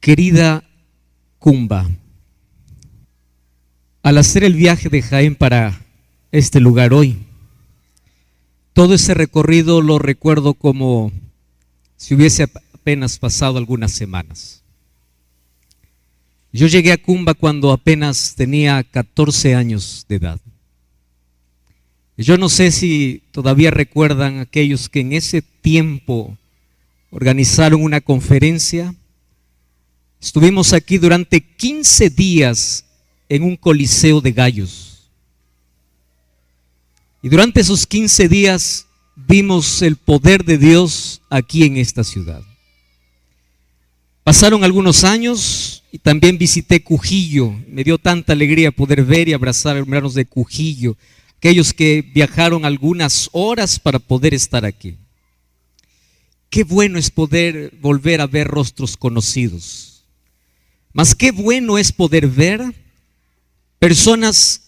Querida Cumba, al hacer el viaje de Jaén para este lugar hoy, todo ese recorrido lo recuerdo como si hubiese apenas pasado algunas semanas. Yo llegué a Cumba cuando apenas tenía 14 años de edad. Yo no sé si todavía recuerdan aquellos que en ese tiempo organizaron una conferencia. Estuvimos aquí durante 15 días en un coliseo de gallos. Y durante esos 15 días vimos el poder de Dios aquí en esta ciudad. Pasaron algunos años y también visité Cujillo. Me dio tanta alegría poder ver y abrazar a hermanos de Cujillo, aquellos que viajaron algunas horas para poder estar aquí. Qué bueno es poder volver a ver rostros conocidos. Mas qué bueno es poder ver personas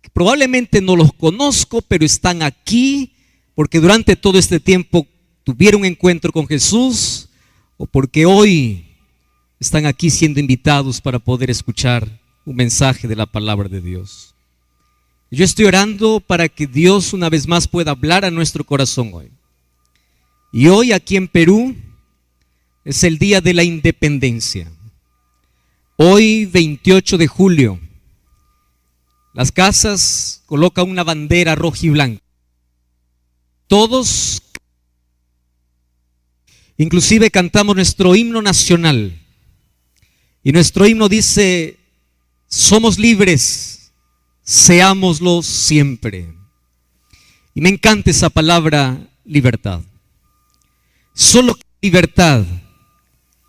que probablemente no los conozco, pero están aquí porque durante todo este tiempo tuvieron un encuentro con Jesús o porque hoy están aquí siendo invitados para poder escuchar un mensaje de la palabra de Dios. Yo estoy orando para que Dios una vez más pueda hablar a nuestro corazón hoy. Y hoy aquí en Perú es el día de la independencia. Hoy 28 de julio, las casas colocan una bandera roja y blanca. Todos, inclusive cantamos nuestro himno nacional. Y nuestro himno dice, somos libres, seámoslo siempre. Y me encanta esa palabra, libertad. Solo que libertad,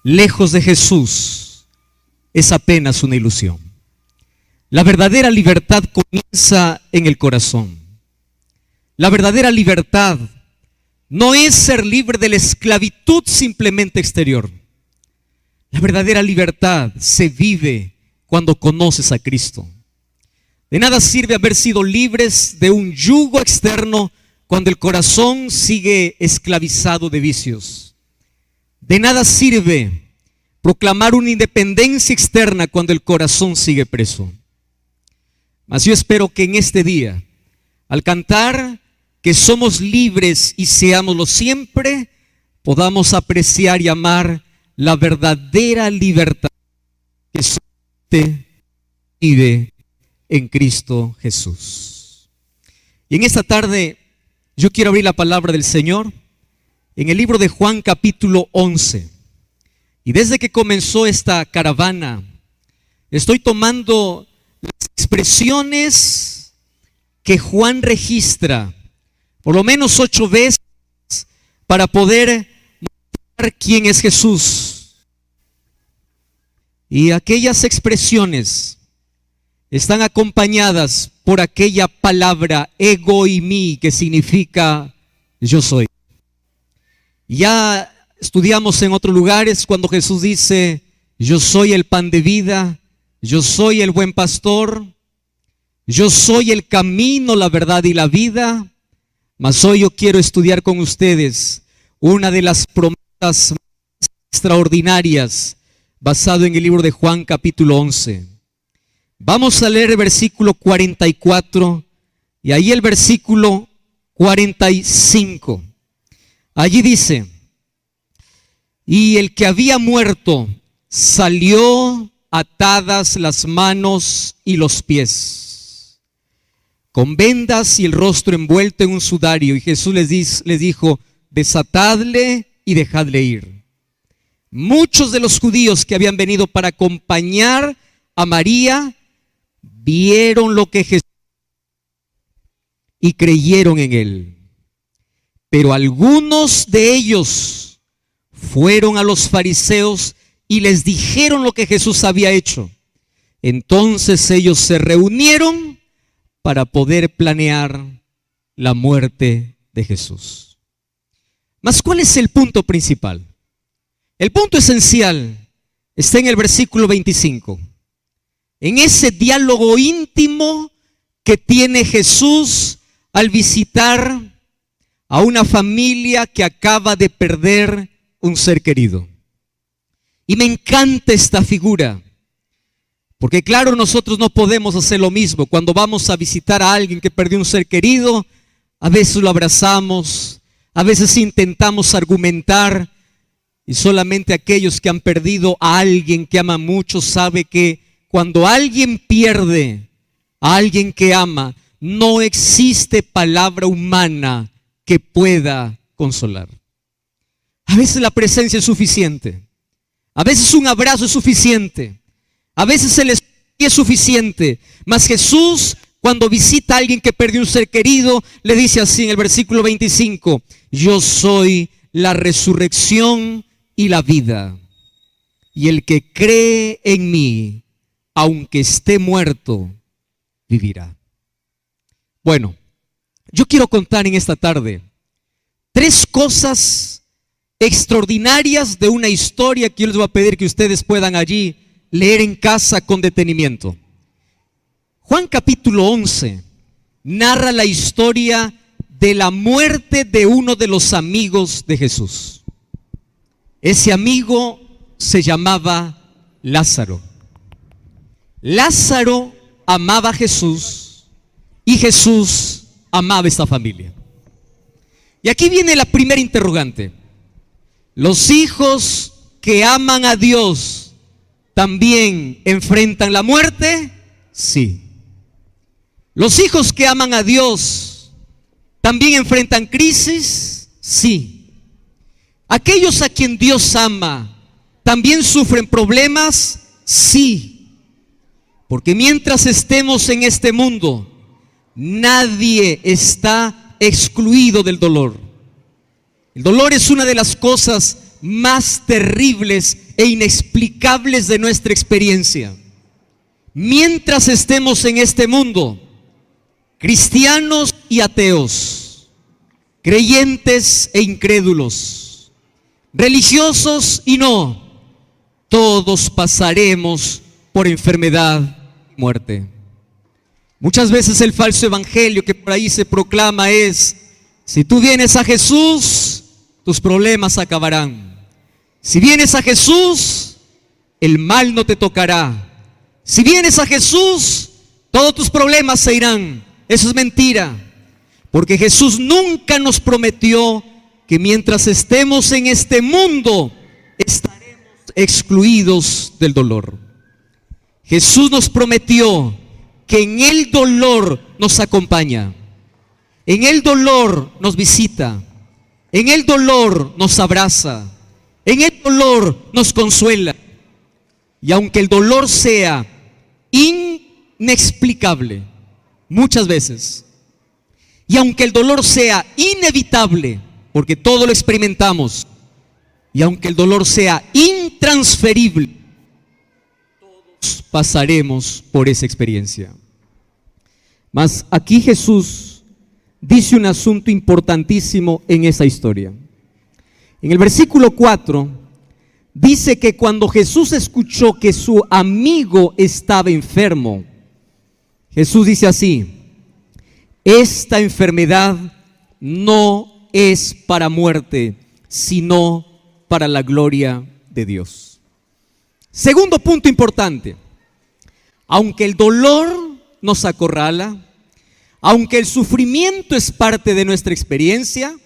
lejos de Jesús, es apenas una ilusión. La verdadera libertad comienza en el corazón. La verdadera libertad no es ser libre de la esclavitud simplemente exterior. La verdadera libertad se vive cuando conoces a Cristo. De nada sirve haber sido libres de un yugo externo cuando el corazón sigue esclavizado de vicios. De nada sirve proclamar una independencia externa cuando el corazón sigue preso. Mas yo espero que en este día, al cantar que somos libres y seámoslo siempre, podamos apreciar y amar la verdadera libertad que solamente vive en Cristo Jesús. Y en esta tarde yo quiero abrir la palabra del Señor en el libro de Juan capítulo 11. Y desde que comenzó esta caravana, estoy tomando las expresiones que Juan registra, por lo menos 8 veces, para poder mostrar quién es Jesús. Y aquellas expresiones están acompañadas por aquella palabra ego y mí, que significa yo soy. Ya estudiamos en otros lugares cuando Jesús dice, yo soy el pan de vida, yo soy el buen pastor, yo soy el camino, la verdad y la vida. Mas hoy yo quiero estudiar con ustedes una de las promesas más extraordinarias basado en el libro de Juan capítulo 11. Vamos a leer el versículo 44 y ahí el versículo 45. Allí dice, y el que había muerto salió atadas las manos y los pies, con vendas y el rostro envuelto en un sudario. Y Jesús les dijo, desatadle y dejadle ir. Muchos de los judíos que habían venido para acompañar a María vieron lo que Jesús y creyeron en él. Pero algunos de ellos fueron a los fariseos y les dijeron lo que Jesús había hecho. Entonces ellos se reunieron para poder planear la muerte de Jesús. Mas ¿cuál es el punto principal? El punto esencial está en el versículo 25. En ese diálogo íntimo que tiene Jesús al visitar a una familia que acaba de perder un ser querido. Y me encanta esta figura, porque claro, nosotros no podemos hacer lo mismo. Cuando vamos a visitar a alguien que perdió un ser querido, a veces lo abrazamos, a veces intentamos argumentar, y solamente aquellos que han perdido a alguien que ama mucho sabe que cuando alguien pierde a alguien que ama, no existe palabra humana que pueda consolar. A veces la presencia es suficiente, a veces un abrazo es suficiente, a veces el espíritu es suficiente, mas Jesús, cuando visita a alguien que perdió un ser querido, le dice así en el versículo 25: yo soy la resurrección y la vida, y el que cree en mí, aunque esté muerto, vivirá. Bueno, yo quiero contar en esta tarde 3 cosas extraordinarias de una historia que yo les voy a pedir que ustedes puedan allí leer en casa con detenimiento. Juan capítulo 11 narra la historia de la muerte de uno de los amigos de Jesús. Ese amigo se llamaba Lázaro. Lázaro amaba a Jesús y Jesús amaba a esta familia. Y aquí viene la primera interrogante. ¿Los hijos que aman a Dios también enfrentan la muerte? Sí. ¿Los hijos que aman a Dios también enfrentan crisis? Sí. ¿Aquellos a quien Dios ama también sufren problemas? Sí. Porque mientras estemos en este mundo, nadie está excluido del dolor. El dolor es una de las cosas más terribles e inexplicables de nuestra experiencia. Mientras estemos en este mundo, cristianos y ateos, creyentes e incrédulos, religiosos y no, todos pasaremos por enfermedad y muerte. Muchas veces el falso evangelio que por ahí se proclama es: si tú vienes a Jesús, tus problemas acabarán. Si vienes a Jesús, el mal no te tocará. Si vienes a Jesús, todos tus problemas se irán. Eso es mentira, porque Jesús nunca nos prometió que mientras estemos en este mundo estaremos excluidos del dolor. Jesús nos prometió que en el dolor nos acompaña, en el dolor nos visita, en el dolor nos abraza, en el dolor nos consuela. Y aunque el dolor sea inexplicable muchas veces, y aunque el dolor sea inevitable, porque todo lo experimentamos, y aunque el dolor sea intransferible, todos pasaremos por esa experiencia. Mas aquí Jesús dice un asunto importantísimo en esa historia. En el versículo 4 dice que cuando Jesús escuchó que su amigo estaba enfermo, Jesús dice así: esta enfermedad no es para muerte, sino para la gloria de Dios. Segundo punto importante: aunque el dolor nos acorrala, aunque el sufrimiento es parte de nuestra experiencia,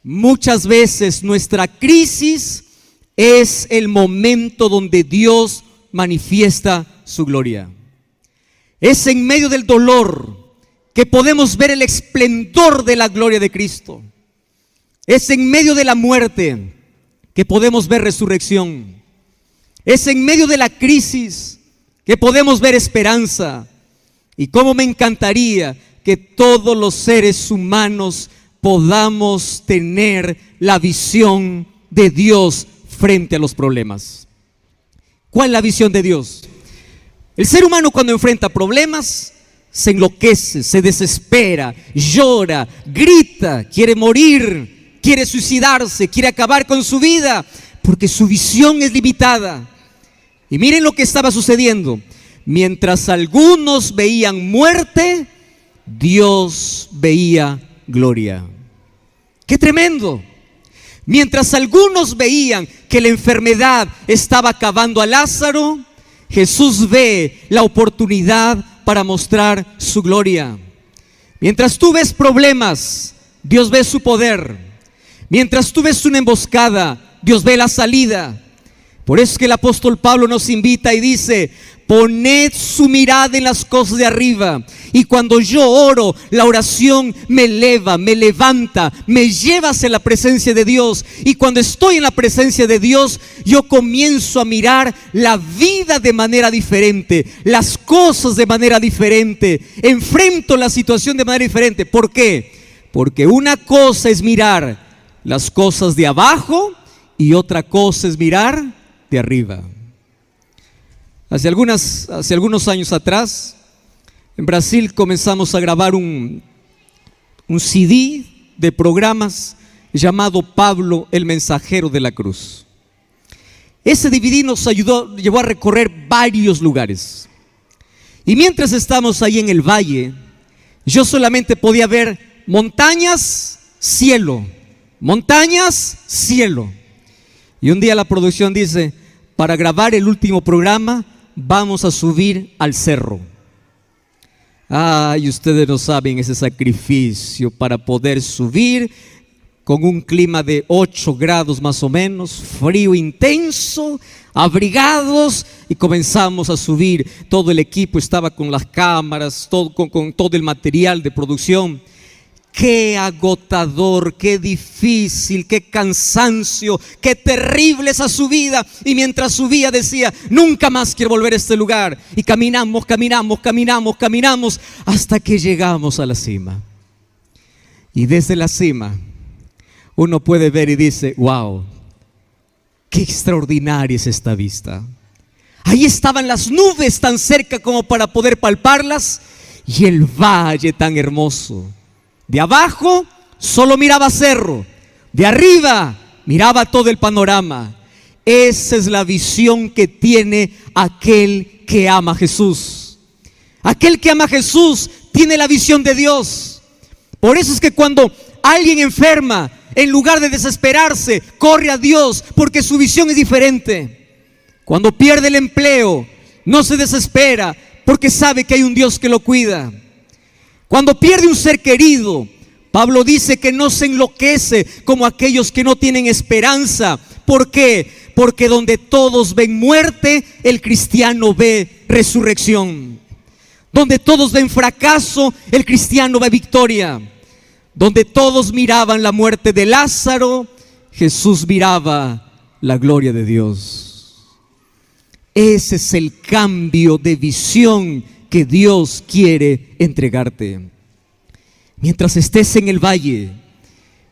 muchas veces nuestra crisis es el momento donde Dios manifiesta su gloria. Es en medio del dolor que podemos ver el esplendor de la gloria de Cristo. Es en medio de la muerte que podemos ver resurrección. Es en medio de la crisis que podemos ver esperanza. Y cómo me encantaría que todos los seres humanos podamos tener la visión de Dios frente a los problemas. ¿Cuál es la visión de Dios? El ser humano, cuando enfrenta problemas, se enloquece, se desespera, llora, grita, quiere morir, quiere suicidarse, quiere acabar con su vida, porque su visión es limitada. Y miren lo que estaba sucediendo. Mientras algunos veían muerte, Dios veía gloria. ¡Qué tremendo! Mientras algunos veían que la enfermedad estaba acabando a Lázaro, Jesús ve la oportunidad para mostrar su gloria. Mientras tú ves problemas, Dios ve su poder. Mientras tú ves una emboscada, Dios ve la salida. Por eso es que el apóstol Pablo nos invita y dice: poned su mirada en las cosas de arriba. Y cuando yo oro, la oración me eleva, me levanta, me lleva hacia la presencia de Dios. Y cuando estoy en la presencia de Dios, yo comienzo a mirar la vida de manera diferente, las cosas de manera diferente, enfrento la situación de manera diferente. ¿Por qué? Porque una cosa es mirar las cosas de abajo y otra cosa es mirar de arriba. Hace algunos años atrás, en Brasil comenzamos a grabar un CD de programas llamado Pablo, el mensajero de la cruz. Ese DVD nos llevó a recorrer varios lugares. Y mientras estábamos ahí en el valle, yo solamente podía ver montañas, cielo, montañas, cielo. Y un día la producción dice: para grabar el último programa vamos a subir al cerro. Ay, ustedes no saben ese sacrificio para poder subir con un clima de 8 grados más o menos, frío intenso, abrigados, y comenzamos a subir. Todo el equipo estaba con las cámaras, con todo el material de producción. Qué agotador, qué difícil, qué cansancio, qué terrible esa subida. Y mientras subía decía: nunca más quiero volver a este lugar. Y caminamos hasta que llegamos a la cima. Y desde la cima uno puede ver y dice: wow, qué extraordinaria es esta vista. Ahí estaban las nubes tan cerca como para poder palparlas, y el valle tan hermoso. De abajo solo miraba cerro, de arriba miraba todo el panorama. Esa es la visión que tiene aquel que ama a Jesús. Aquel que ama a Jesús tiene la visión de Dios. Por eso es que cuando alguien enferma, en lugar de desesperarse, corre a Dios, porque su visión es diferente. Cuando pierde el empleo, no se desespera, porque sabe que hay un Dios que lo cuida. Cuando pierde un ser querido, Pablo dice que no se enloquece como aquellos que no tienen esperanza. ¿Por qué? Porque donde todos ven muerte, el cristiano ve resurrección. Donde todos ven fracaso, el cristiano ve victoria. Donde todos miraban la muerte de Lázaro, Jesús miraba la gloria de Dios. Ese es el cambio de visión que Dios quiere entregarte. Mientras estés en el valle,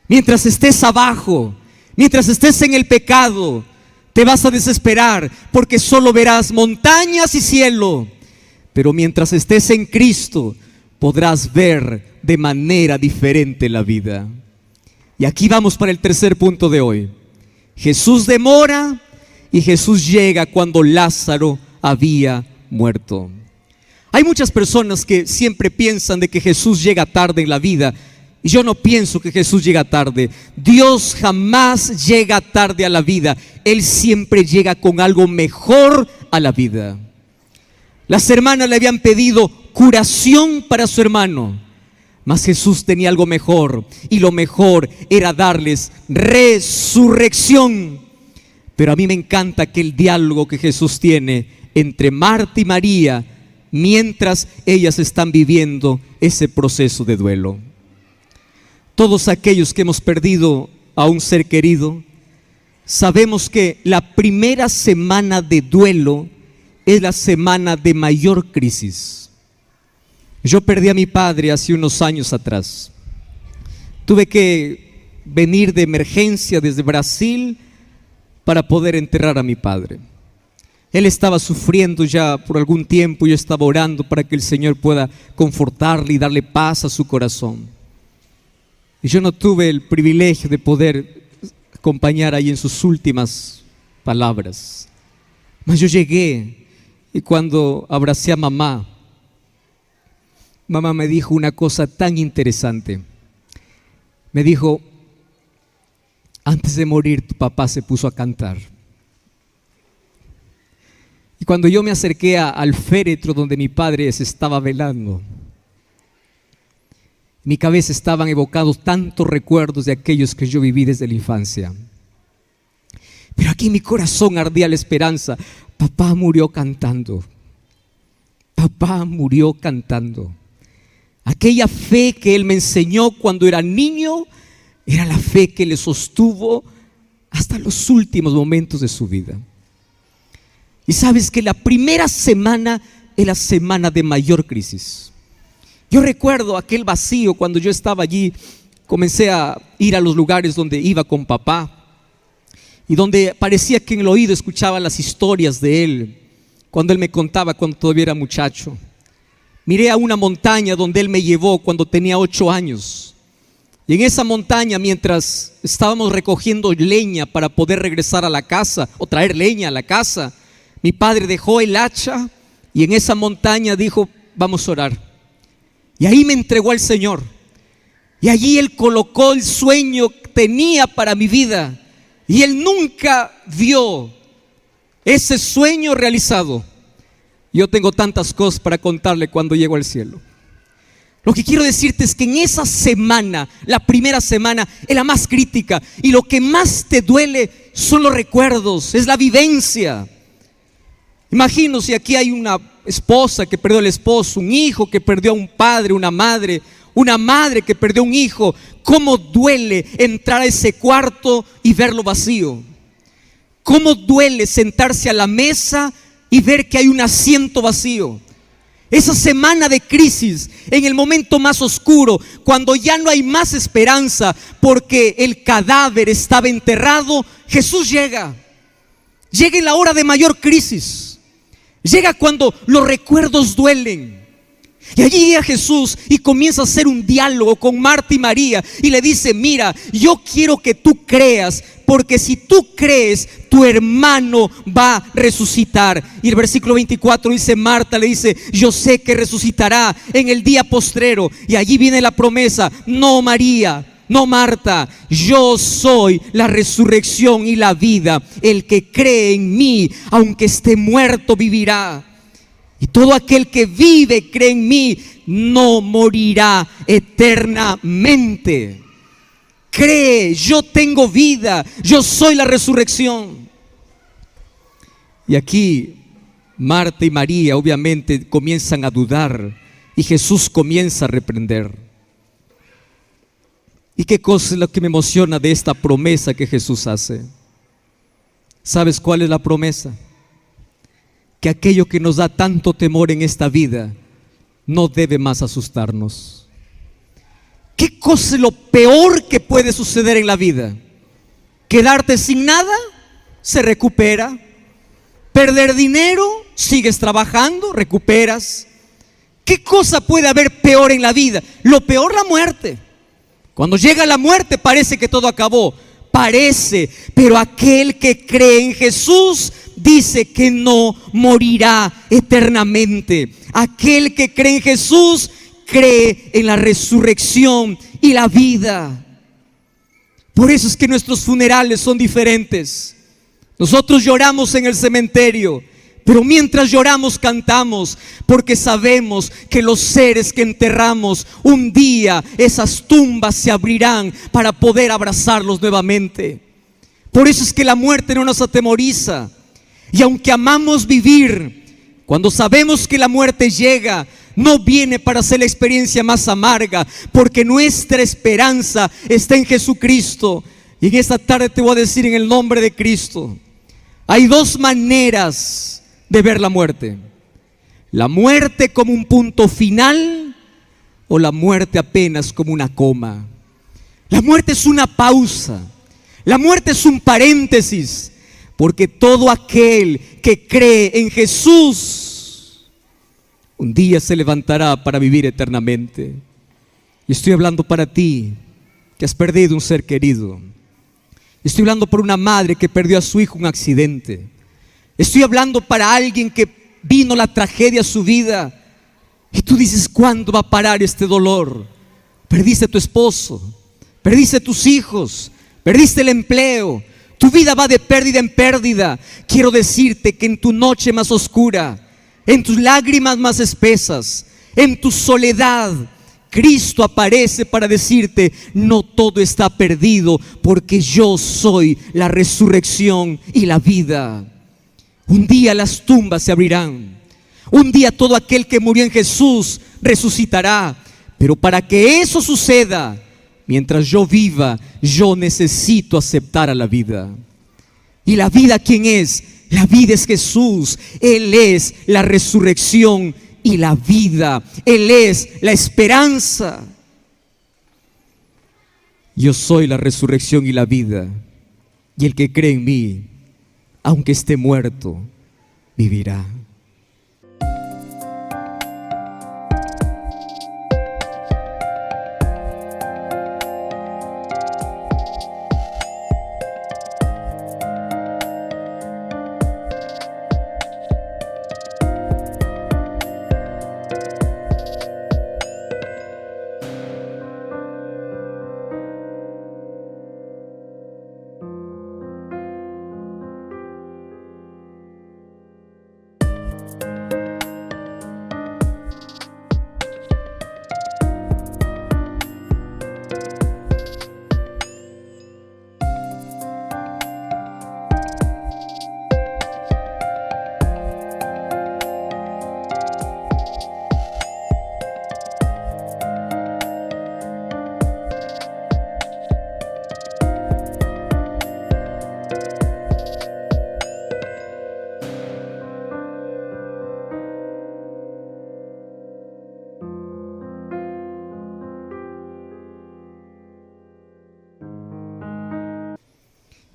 mientras estés abajo, mientras estés en el pecado, te vas a desesperar porque solo verás montañas y cielo. Pero mientras estés en Cristo, podrás ver de manera diferente la vida. Y aquí vamos para el tercer punto de hoy. Jesús demora y Jesús llega cuando Lázaro había muerto. Hay muchas personas que siempre piensan de que Jesús llega tarde en la vida. Y yo no pienso que Jesús llega tarde. Dios jamás llega tarde a la vida. Él siempre llega con algo mejor a la vida. Las hermanas le habían pedido curación para su hermano, mas Jesús tenía algo mejor, y lo mejor era darles resurrección. Pero a mí me encanta aquel diálogo que Jesús tiene entre Marta y María, mientras ellas están viviendo ese proceso de duelo. Todos aquellos que hemos perdido a un ser querido, sabemos que la primera semana de duelo es la semana de mayor crisis. Yo perdí a mi padre hace unos años atrás. Tuve que venir de emergencia desde Brasil para poder enterrar a mi padre. Él estaba sufriendo ya por algún tiempo. Yo estaba orando para que el Señor pueda confortarle y darle paz a su corazón. Y yo no tuve el privilegio de poder acompañar ahí en sus últimas palabras. Mas yo llegué, y cuando abracé a mamá, mamá me dijo una cosa tan interesante. Me dijo: Antes de morir, tu papá se puso a cantar. Y cuando yo me acerqué al féretro donde mi padre se estaba velando, en mi cabeza estaban evocados tantos recuerdos de aquellos que yo viví desde la infancia. Pero aquí en mi corazón ardía la esperanza. Papá murió cantando. Papá murió cantando. Aquella fe que él me enseñó cuando era niño era la fe que le sostuvo hasta los últimos momentos de su vida. Y sabes que la primera semana es la semana de mayor crisis. Yo recuerdo aquel vacío cuando yo estaba allí. Comencé a ir a los lugares donde iba con papá y donde parecía que en el oído escuchaba las historias de él, cuando él me contaba cuando todavía era muchacho. Miré a una montaña donde él me llevó cuando tenía 8 años. Y en esa montaña, mientras estábamos recogiendo leña para poder regresar a la casa o traer leña a la casa, mi padre dejó el hacha y en esa montaña dijo: vamos a orar. Y ahí me entregó al Señor. Y allí Él colocó el sueño que tenía para mi vida. Y Él nunca vio ese sueño realizado. Yo tengo tantas cosas para contarle cuando llego al cielo. Lo que quiero decirte es que en esa semana, la primera semana, es la más crítica. Y lo que más te duele son los recuerdos, es la vivencia. Imagino si aquí hay una esposa que perdió al esposo, un hijo que perdió a un padre, una madre que perdió a un hijo. ¿Cómo duele entrar a ese cuarto y verlo vacío? ¿Cómo duele sentarse a la mesa y ver que hay un asiento vacío? Esa semana de crisis, en el momento más oscuro, cuando ya no hay más esperanza porque el cadáver estaba enterrado, Jesús llega. Llega en la hora de mayor crisis. Llega cuando los recuerdos duelen. Y allí llega Jesús y comienza a hacer un diálogo con Marta y María y le dice: mira, yo quiero que tú creas, porque si tú crees, tu hermano va a resucitar. Y el versículo 24 dice: Marta le dice: yo sé que resucitará en el día postrero. Y allí viene la promesa: no, María, no, Marta, yo soy la resurrección y la vida. El que cree en mí, aunque esté muerto, vivirá. Y todo aquel que vive, cree en mí, no morirá eternamente. Cree, yo tengo vida, yo soy la resurrección. Y aquí Marta y María obviamente comienzan a dudar y Jesús comienza a reprender. ¿Y qué cosa es lo que me emociona de esta promesa que Jesús hace? ¿Sabes cuál es la promesa? Que aquello que nos da tanto temor en esta vida no debe más asustarnos. ¿Qué cosa es lo peor que puede suceder en la vida? Quedarte sin nada, se recupera. Perder dinero, sigues trabajando, recuperas. ¿Qué cosa puede haber peor en la vida? Lo peor, la muerte. Cuando llega la muerte parece que todo acabó. Parece, pero aquel que cree en Jesús dice que no morirá eternamente. Aquel que cree en Jesús cree en la resurrección y la vida. Por eso es que nuestros funerales son diferentes. Nosotros lloramos en el cementerio, pero mientras lloramos cantamos, porque sabemos que los seres que enterramos, un día esas tumbas se abrirán para poder abrazarlos nuevamente. Por eso es que la muerte no nos atemoriza. Y aunque amamos vivir, cuando sabemos que la muerte llega, no viene para hacer la experiencia más amarga, porque nuestra esperanza está en Jesucristo. Y en esta tarde te voy a decir en el nombre de Cristo: hay dos maneras de ver la muerte: la muerte como un punto final o la muerte apenas como una coma. La muerte es una pausa, la muerte es un paréntesis, porque todo aquel que cree en Jesús un día se levantará para vivir eternamente. Y estoy hablando para ti que has perdido un ser querido. Estoy hablando por una madre que perdió a su hijo en un accidente. Estoy hablando para alguien que vino la tragedia a su vida y tú dices: ¿cuándo va a parar este dolor? Perdiste a tu esposo, perdiste a tus hijos, perdiste el empleo, tu vida va de pérdida en pérdida. Quiero decirte que en tu noche más oscura, en tus lágrimas más espesas, en tu soledad, Cristo aparece para decirte: no todo está perdido, porque yo soy la resurrección y la vida. Un día las tumbas se abrirán, un día todo aquel que murió en Jesús resucitará. Pero para que eso suceda, mientras yo viva, yo necesito aceptar a la vida. ¿Y la vida quién es? La vida es Jesús. Él es la resurrección y la vida. Él es la esperanza. Yo soy la resurrección y la vida. Y el que cree en mí, aunque esté muerto, vivirá.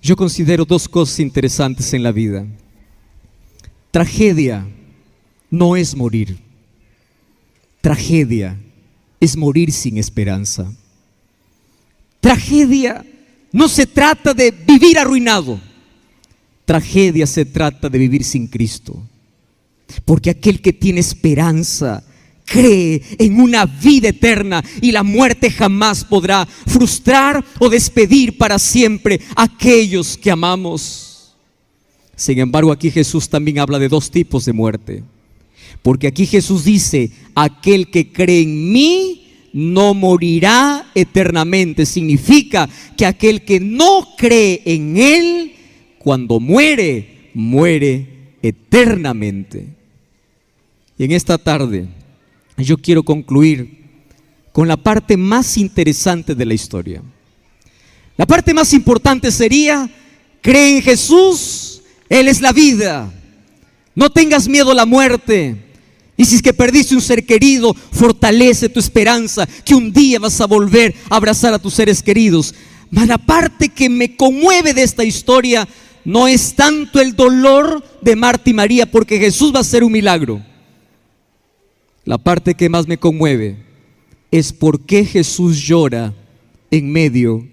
Yo considero dos cosas interesantes en la vida. Tragedia no es morir. Tragedia es morir sin esperanza. Tragedia no se trata de vivir arruinado. Tragedia se trata de vivir sin Cristo. Porque aquel que tiene esperanza cree en una vida eterna, y la muerte jamás podrá frustrar o despedir para siempre a aquellos que amamos. Sin embargo, aquí Jesús también habla de dos tipos de muerte. Porque aquí Jesús dice: aquel que cree en mí no morirá eternamente. Significa que aquel que no cree en Él, cuando muere, muere eternamente. Y en esta tarde yo quiero concluir con la parte más interesante de la historia. La parte más importante sería: cree en Jesús, Él es la vida. No tengas miedo a la muerte. Y si es que perdiste un ser querido, fortalece tu esperanza que un día vas a volver a abrazar a tus seres queridos. Mas la parte que me conmueve de esta historia no es tanto el dolor de Marta y María, porque Jesús va a hacer un milagro. La parte que más me conmueve es por qué Jesús llora en medio